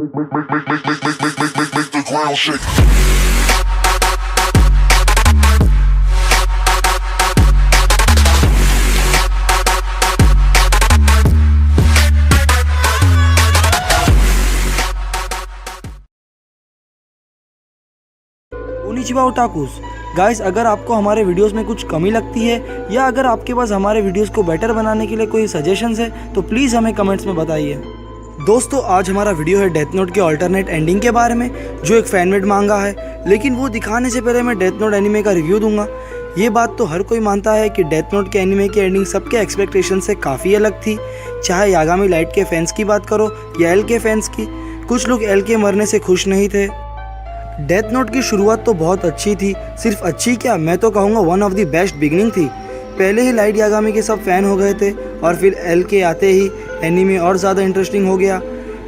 Make the ground shake. कोनिचिवा otakus guys, अगर आपको हमारे वीडियोस में कुछ कमी लगती है या अगर आपके पास हमारे वीडियोस को बेटर बनाने के लिए कोई सजेशंस है तो प्लीज़ हमें कमेंट्स में बताइए। दोस्तों, आज हमारा वीडियो है डेथ नोट के अल्टरनेट एंडिंग के बारे में, जो एक फैनमेड मांगा है। लेकिन वो दिखाने से पहले मैं डेथ नोट एनिमे का रिव्यू दूंगा। ये बात तो हर कोई मानता है कि डेथ नोट के एनिमे की एंडिंग सबके एक्सपेक्टेशन से काफ़ी अलग थी। चाहे यागामी लाइट के फैंस की बात करो या एल के फैंस की, कुछ लोग एल के मरने से खुश नहीं थे। डेथ नोट की शुरुआत तो बहुत अच्छी थी, सिर्फ अच्छी क्या, मैं तो कहूँगा one of the best beginning थी। पहले ही लाइट यागामी के सब फ़ैन हो गए थे और फिर एल के आते ही एनीमे और ज़्यादा इंटरेस्टिंग हो गया।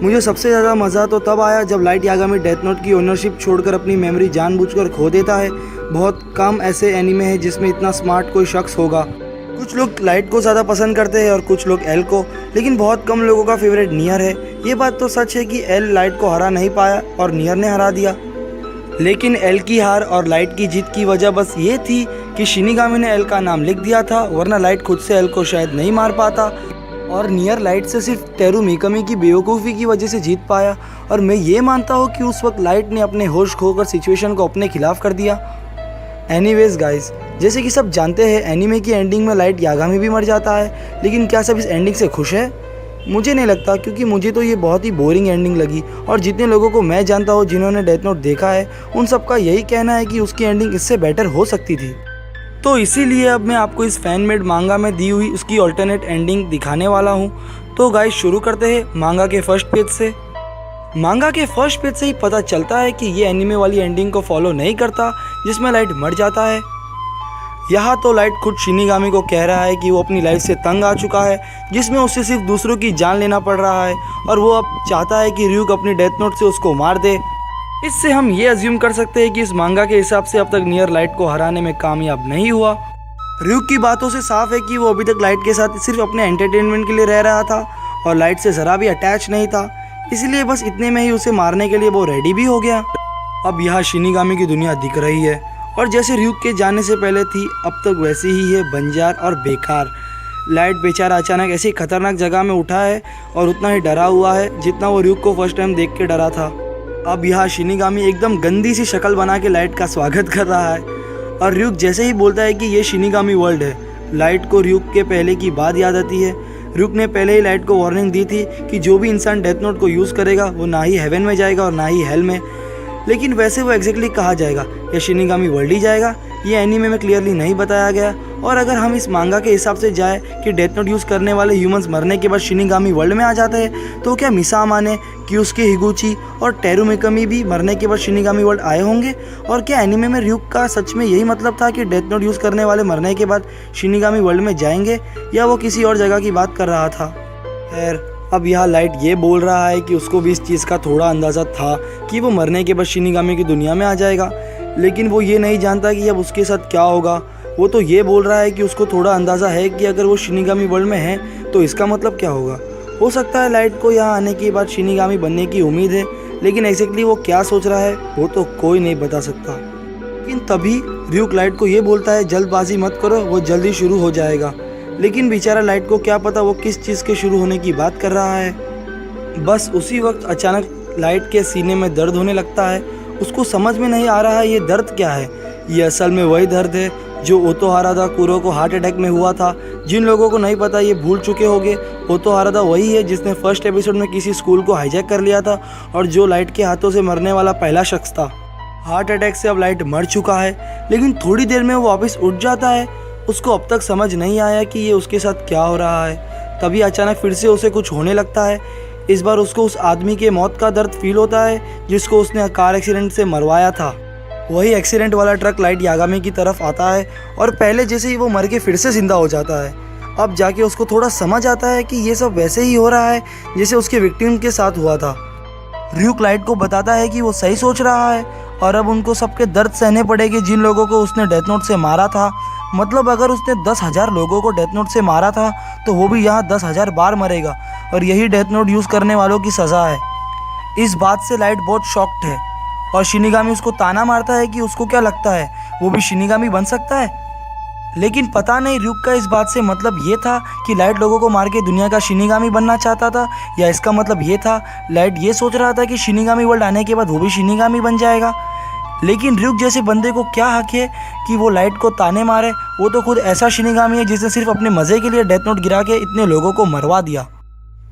मुझे सबसे ज़्यादा मज़ा तो तब आया जब लाइट यागामी डेथ नोट की ओनरशिप छोड़कर अपनी मेमोरी जानबूझकर खो देता है। बहुत कम ऐसे एनीमे हैं जिसमें इतना स्मार्ट कोई शख्स होगा। कुछ लोग लाइट को ज़्यादा पसंद करते हैं और कुछ लोग एल को, लेकिन बहुत कम लोगों का फेवरेट नियर है। ये बात तो सच है कि एल लाइट को हरा नहीं पाया और नियर ने हरा दिया। लेकिन एल की हार और लाइट की जीत की वजह बस ये थी कि शिनिगामी ने एल का नाम लिख दिया था, वरना लाइट खुद से एल को शायद नहीं मार पाता और नियर लाइट से सिर्फ तेरू मिकामी की बेवकूफ़ी की वजह से जीत पाया। और मैं ये मानता हूँ कि उस वक्त लाइट ने अपने होश खोकर सिचुएशन को अपने खिलाफ कर दिया। एनीवेज गाइस, जैसे कि सब जानते हैं एनीमे की एंडिंग में लाइट यागामी भी मर जाता है, लेकिन क्या सब इस एंडिंग से खुश है? मुझे नहीं लगता, क्योंकि मुझे तो ये बहुत ही बोरिंग एंडिंग लगी। और जितने लोगों को मैं जानता हूँ जिन्होंने डेथ नोट देखा है, उन सबका यही कहना है कि उसकी एंडिंग इससे बेटर हो सकती थी। तो इसीलिए अब मैं आपको इस फैन मेड मांगा में दी हुई उसकी अल्टरनेट एंडिंग दिखाने वाला हूँ। तो गाइस, शुरू करते हैं मांगा के फर्स्ट पेज से। मांगा के फर्स्ट पेज से ही पता चलता है कि ये एनीमे वाली एंडिंग को फॉलो नहीं करता जिसमें लाइट मर जाता है। यहाँ तो लाइट खुद शिनिगामी को कह रहा है कि वो अपनी लाइफ से तंग आ चुका है, जिसमें उसे सिर्फ दूसरों की जान लेना पड़ रहा है और वो अब चाहता है कि ryuk अपनी डेथ नोट से उसको मार दे। इससे हम ये अज्यूम कर सकते हैं कि इस मांगा के हिसाब से अब तक नियर लाइट को हराने में कामयाब नहीं हुआ। ryuk की बातों से साफ है कि वो अभी तक लाइट के साथ सिर्फ अपने एंटरटेनमेंट के लिए रह रहा था और लाइट से ज़रा भी अटैच नहीं था, इसलिए बस इतने में ही उसे मारने के लिए वो रेडी भी हो गया। अब यहाँ शिनिगामी की दुनिया दिख रही है और जैसे ryuk के जाने से पहले थी अब तक वैसी ही है, बंजार और बेकार। लाइट बेचारा अचानक ऐसी खतरनाक जगह में उठा है और उतना ही डरा हुआ है जितना वो ryuk को फर्स्ट टाइम देख के डरा था। अब यहाँ शिनिगामी एकदम गंदी सी शक्ल बना के लाइट का स्वागत कर रहा है और ryuk जैसे ही बोलता है कि ये शिनिगामी वर्ल्ड है, लाइट को ryuk के पहले की बात याद आती है। ryuk ने पहले ही लाइट को वार्निंग दी थी कि जो भी इंसान डेथ नोट को यूज़ करेगा वो ना ही हेवन में जाएगा और ना ही हेल में। लेकिन वैसे वो एग्जैक्टली कहाँ जाएगा, या शिनिगामी वर्ल्ड ही जाएगा, ये एनीमे में क्लियरली नहीं बताया गया। और अगर हम इस मांगा के हिसाब से जाए कि डेथ नोट यूज़ करने वाले ह्यूमंस मरने के बाद शिनिगामी वर्ल्ड में आ जाते हैं, तो क्या मिसामा ने, क्यूस्के हिगुची और तेरू मिकामी भी मरने के बाद शिनिगामी वर्ल्ड आए होंगे? और क्या एनीमे में ryuk का सच में यही मतलब था कि डेथ नोट यूज़ करने वाले मरने के बाद शिनिगामी वर्ल्ड में जाएंगे, या वो किसी और जगह की बात कर रहा था? खैर, अब यहाँ लाइट ये बोल रहा है कि उसको भी इस चीज़ का थोड़ा अंदाज़ा था कि वो मरने के बाद शिनिगामी की दुनिया में आ जाएगा, लेकिन वो ये नहीं जानता कि अब उसके साथ क्या होगा। वो तो ये बोल रहा है कि उसको थोड़ा अंदाज़ा है कि अगर वो शिनिगामी वर्ल्ड में है तो इसका मतलब क्या होगा। हो सकता है लाइट को यहाँ आने के बाद शिनिगामी बनने की उम्मीद है, लेकिन एग्जैक्टली वो क्या सोच रहा है वो तो कोई नहीं बता सकता। लेकिन तभी ryuk लाइट को ये बोलता है, जल्दबाजी मत करो, वो जल्दी शुरू हो जाएगा। लेकिन बेचारा लाइट को क्या पता वो किस चीज़ के शुरू होने की बात कर रहा है। बस उसी वक्त अचानक लाइट के सीने में दर्द होने लगता है। उसको समझ में नहीं आ रहा है ये दर्द क्या है। ये असल में वही दर्द है जो ओतोहारा कुरो को हार्ट अटैक में हुआ था। जिन लोगों को नहीं पता ये भूल चुके होंगे, ओतोहारा वही है जिसने फर्स्ट एपिसोड में किसी स्कूल को हाईजैक कर लिया था और जो लाइट के हाथों से मरने वाला पहला शख्स था। हार्ट अटैक से अब लाइट मर चुका है, लेकिन थोड़ी देर में वो वापस उठ जाता है। उसको अब तक समझ नहीं आया कि ये उसके साथ क्या हो रहा है। तभी अचानक फिर से उसे कुछ होने लगता है। इस बार उसको उस आदमी के मौत का दर्द फील होता है जिसको उसने कार एक्सीडेंट से मरवाया था। वही एक्सीडेंट वाला ट्रक लाइट यागामी की तरफ आता है और पहले जैसे ही वो मर के फिर से जिंदा हो जाता है। अब जाके उसको थोड़ा समझ आता है कि ये सब वैसे ही हो रहा है जैसे उसके विक्टिम के साथ हुआ था। ryuk लाइट को बताता है कि वो सही सोच रहा है और अब उनको सबके दर्द सहने पड़ेंगे जिन लोगों को उसने डेथ नोट से मारा था। मतलब अगर उसने 10,000 लोगों को डेथ नोट से मारा था तो वो भी यहाँ 10,000 बार मरेगा और यही डेथ नोट यूज़ करने वालों की सज़ा है। इस बात से लाइट बहुत शॉक्ड है और शिनिगामी उसको ताना मारता है कि उसको क्या लगता है वो भी शिनिगामी बन सकता है। लेकिन पता नहीं र्यूक का इस बात से मतलब ये था कि लाइट लोगों को मार के दुनिया का शिनिगामी बनना चाहता था, या इसका मतलब ये था लाइट ये सोच रहा था कि शिनिगामी वर्ल्ड आने के बाद वो भी शिनिगामी बन जाएगा। लेकिन र्यूक जैसे बंदे को क्या हक है कि वो लाइट को ताने मारे, वो तो खुद ऐसा शिनिगामी है जिसने सिर्फ अपने मज़े के लिए डेथ नोट गिरा के इतने लोगों को मरवा दिया।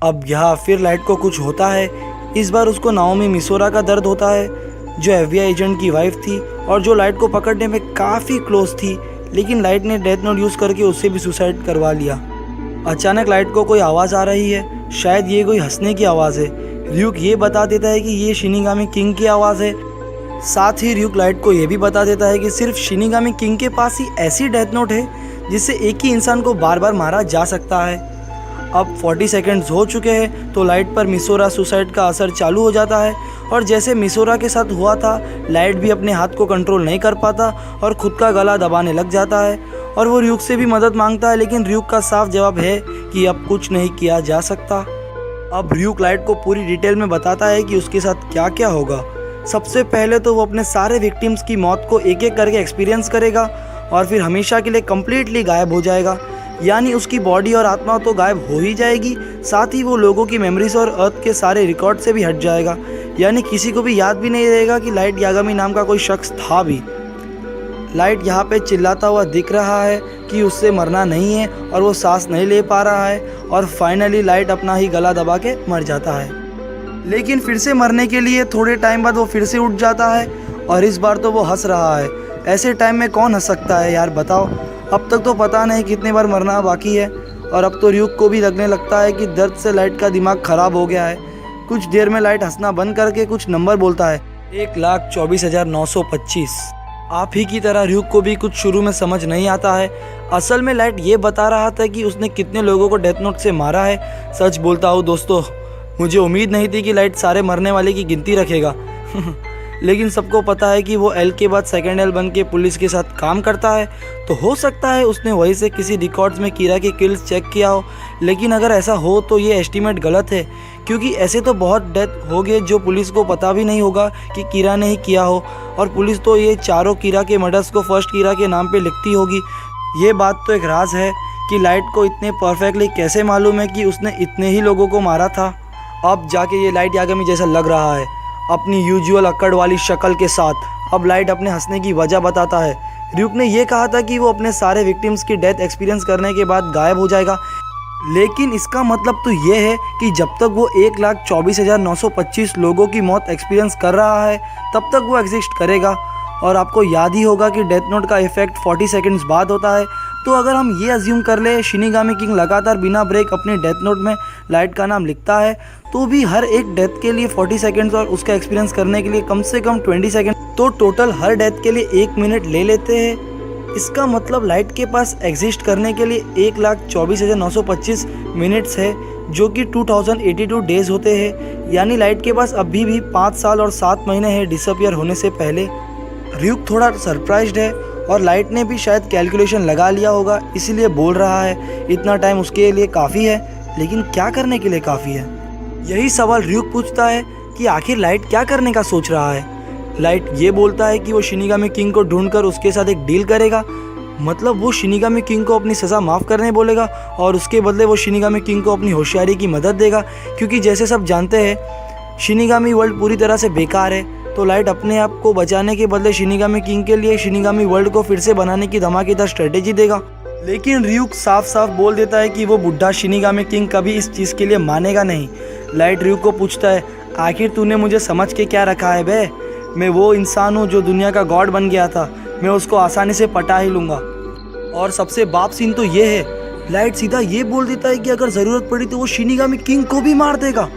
अब यहाँ फिर लाइट को कुछ होता है। इस बार उसको नाओमी मिसोरा का दर्द होता है, जो FBI एजेंट की वाइफ थी और जो लाइट को पकड़ने में काफ़ी क्लोज थी, लेकिन लाइट ने डेथ नोट यूज़ करके उससे भी सुसाइड करवा लिया। अचानक लाइट को कोई आवाज़ आ रही है, शायद ये कोई हंसने की आवाज़ है। र्यूक ये बता देता है कि ये शिनिगामी किंग की आवाज़ है। साथ ही र्यूक लाइट को ये भी बता देता है कि सिर्फ शिनिगामी किंग के पास ही ऐसी डेथ नोट है जिससे एक ही इंसान को बार बार मारा जा सकता है। अब 40 सेकंड्स हो चुके हैं तो लाइट पर मिसोरा सुसाइड का असर चालू हो जाता है और जैसे मिसोरा के साथ हुआ था, लाइट भी अपने हाथ को कंट्रोल नहीं कर पाता और खुद का गला दबाने लग जाता है और वो र्यूक से भी मदद मांगता है, लेकिन र्यूक का साफ जवाब है कि अब कुछ नहीं किया जा सकता। अब र्यूक लाइट को पूरी डिटेल में बताता है कि उसके साथ क्या क्या होगा। सबसे पहले तो वो अपने सारे विक्टिम्स की मौत को एक एक करके एक्सपीरियंस करेगा और फिर हमेशा के लिए कम्प्लीटली गायब हो जाएगा, यानी उसकी बॉडी और आत्मा तो गायब हो ही जाएगी, साथ ही वो लोगों की मेमोरीज और अर्थ के सारे रिकॉर्ड से भी हट जाएगा, यानी किसी को भी याद भी नहीं रहेगा कि लाइट यागामी नाम का कोई शख्स था भी। लाइट यहाँ पे चिल्लाता हुआ दिख रहा है कि उससे मरना नहीं है और वो सांस नहीं ले पा रहा है और फाइनली लाइट अपना ही गला दबा के मर जाता है। लेकिन फिर से मरने के लिए थोड़े टाइम बाद वो फिर से उठ जाता है और इस बार तो वो हंस रहा है। ऐसे टाइम में कौन हंस सकता है यार, बताओ। अब तक तो पता नहीं कितने बार मरना बाकी है और अब तो र्यूक को भी लगने लगता है कि दर्द से लाइट का दिमाग ख़राब हो गया है। कुछ देर में लाइट हंसना बंद करके कुछ नंबर बोलता है, 1,24,925। आप ही की तरह र्यूक को भी कुछ शुरू में समझ नहीं आता है। असल में लाइट ये बता रहा था कि उसने कितने लोगों को डेथ नोट से मारा है। सच बोलता हूँ दोस्तों, मुझे उम्मीद नहीं थी कि लाइट सारे मरने वाले की गिनती रखेगा। लेकिन सबको पता है कि वो एल के बाद सेकंड एल बन के पुलिस के साथ काम करता है, तो हो सकता है उसने वहीं से किसी रिकॉर्ड्स में कीरा के किल्स चेक किया हो। लेकिन अगर ऐसा हो तो ये एस्टीमेट गलत है, क्योंकि ऐसे तो बहुत डेथ हो गए जो पुलिस को पता भी नहीं होगा कि कीरा ने ही किया हो, और पुलिस तो ये चारों कीरा के मर्डर्स को फर्स्ट कीरा के नाम पे लिखती होगी। ये बात तो एक राज है कि लाइट को इतने परफेक्टली कैसे मालूम है कि उसने इतने ही लोगों को मारा था। अब जाके ये लाइट यागामी जैसा लग रहा है, अपनी यूजुअल अक्कड़ वाली शक्ल के साथ। अब लाइट अपने हंसने की वजह बताता है। र्यूक ने यह कहा था कि वो अपने सारे विक्टिम्स की डेथ एक्सपीरियंस करने के बाद गायब हो जाएगा, लेकिन इसका मतलब तो ये है कि जब तक वो 1,24,925 लोगों की मौत एक्सपीरियंस कर रहा है तब तक वो एग्जिस्ट करेगा। और आपको याद ही होगा कि डेथ नोट का इफेक्ट 40 सेकंड्स बाद होता है। तो अगर हम ये अज्यूम कर ले शिनिगामी किंग लगातार बिना ब्रेक अपने डेथ नोट में लाइट का नाम लिखता है, तो भी हर एक डेथ के लिए 40 सेकंड्स और उसका एक्सपीरियंस करने के लिए कम से कम 20 सेकंड, तो टोटल हर डेथ के लिए 1 मिनट ले लेते हैं। इसका मतलब लाइट के पास एग्जिस्ट करने के लिए 1,24,925 मिनट्स है, जो कि 2082 डेज होते हैं। यानी लाइट के पास अभी भी 5 साल और 7 महीने हैं डिसअपियर होने से पहले। र्यूक थोड़ा सरप्राइज्ड है और लाइट ने भी शायद कैलकुलेशन लगा लिया होगा, इसीलिए बोल रहा है इतना टाइम उसके लिए काफ़ी है, लेकिन क्या करने के लिए काफ़ी है? यही सवाल र्यूक पूछता है कि आखिर लाइट क्या करने का सोच रहा है। लाइट ये बोलता है कि वो शिनिगामी किंग को ढूंढकर उसके साथ एक डील करेगा, मतलब वो शिनिगामी किंग को अपनी सज़ा माफ़ करने बोलेगा और उसके बदले वो शिनिगामी किंग को अपनी होशियारी की मदद देगा, क्योंकि जैसे सब जानते हैं शिनिगामी वर्ल्ड पूरी तरह से बेकार है। तो लाइट अपने आप को बचाने के बदले शिनिगामी किंग के लिए शिनिगामी वर्ल्ड को फिर से बनाने की धमाकेदार स्ट्रेटेजी देगा। लेकिन र्यूक साफ साफ बोल देता है कि वो बुढ़ा शिनिगामी किंग कभी इस चीज़ के लिए मानेगा नहीं। लाइट र्यूक को पूछता है, आखिर तूने मुझे समझ के क्या रखा है बे? मैं वो इंसान हूँ जो दुनिया का गॉड बन गया था, मैं उसको आसानी से पटा ही लूँगा। और सबसे बाप सीन तो ये है, लाइट सीधा ये बोल देता है कि अगर ज़रूरत पड़ी तो वो शिनिगामी किंग को भी मार देगा।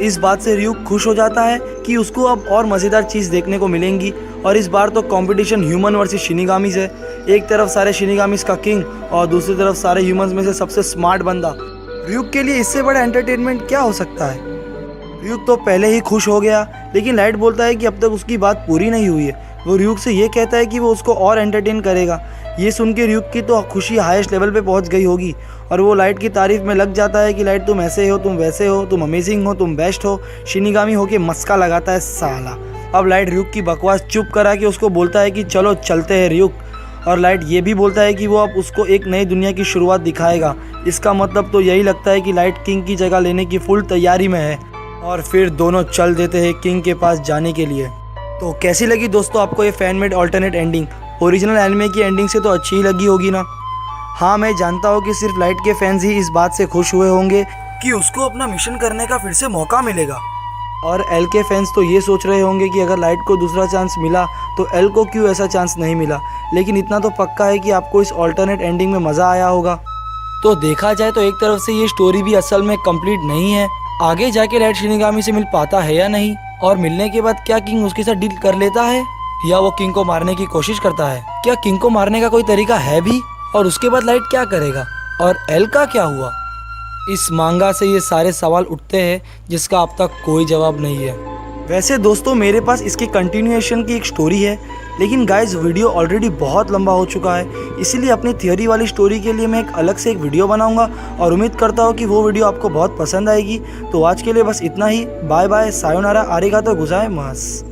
इस बात से र्यूक खुश हो जाता है कि उसको अब और मज़ेदार चीज़ देखने को मिलेंगी, और इस बार तो कंपटीशन ह्यूमन वर्सेस शिनिगामीज है। एक तरफ सारे शिनिगामीज का किंग और दूसरी तरफ सारे ह्यूमंस में से सबसे स्मार्ट बंदा। र्यूक के लिए इससे बड़ा एंटरटेनमेंट क्या हो सकता है? र्यूक तो पहले ही खुश हो गया, लेकिन लाइट बोलता है कि अब तक उसकी बात पूरी नहीं हुई है। वो ryuk से ये कहता है कि वो उसको और एंटरटेन करेगा। ये सुन के ryuk की तो खुशी हाईएस्ट लेवल पे पहुंच गई होगी और वो लाइट की तारीफ में लग जाता है कि लाइट तुम ऐसे हो, तुम वैसे हो, तुम अमेजिंग हो, तुम बेस्ट हो। शिनिगामी होके मस्का लगाता है साला। अब लाइट ryuk की बकवास चुप करा के उसको बोलता है कि चलो चलते हैं ryuk, और लाइट ये भी बोलता है कि वो अब उसको एक नई दुनिया की शुरुआत दिखाएगा। इसका मतलब तो यही लगता है कि लाइट किंग की जगह लेने की फुल तैयारी में है और फिर दोनों चल देते हैं किंग के पास जाने के लिए। तो कैसी लगी दोस्तों आपको ये fan made alternate ending? Original anime की एंडिंग से तो अच्छी ही लगी होगी ना। हाँ, मैं जानता हूँ कि सिर्फ लाइट के फैंस ही इस बात से खुश हुए होंगे कि उसको अपना मिशन करने का फिर से मौका मिलेगा, और एल के फैंस तो ये सोच रहे होंगे कि अगर लाइट को दूसरा चांस मिला तो एल को क्यों ऐसा चांस नहीं मिला। लेकिन इतना तो पक्का है कि आपको इस ऑल्टरनेट एंडिंग में मज़ा आया होगा। तो देखा जाए तो एक तरफ से ये स्टोरी भी असल में कंप्लीट नहीं है। आगे जाके लाइट शिनिगामी से मिल पाता है या नहीं, और मिलने के बाद क्या किंग उसके साथ डील कर लेता है या वो किंग को मारने की कोशिश करता है? क्या किंग को मारने का कोई तरीका है भी? और उसके बाद लाइट क्या करेगा? और एल का क्या हुआ? इस मांगा से ये सारे सवाल उठते हैं जिसका अब तक कोई जवाब नहीं है। वैसे दोस्तों मेरे पास इसके कंटिन्यूएशन की एक स्टोरी है, लेकिन गाइज वीडियो ऑलरेडी बहुत लंबा हो चुका है, इसीलिए अपनी थियोरी वाली स्टोरी के लिए मैं एक अलग से एक वीडियो बनाऊंगा और उम्मीद करता हूँ कि वो वीडियो आपको बहुत पसंद आएगी। तो आज के लिए बस इतना ही। बाय बाय, सायोनारा, आरिगातो गोजाइमास।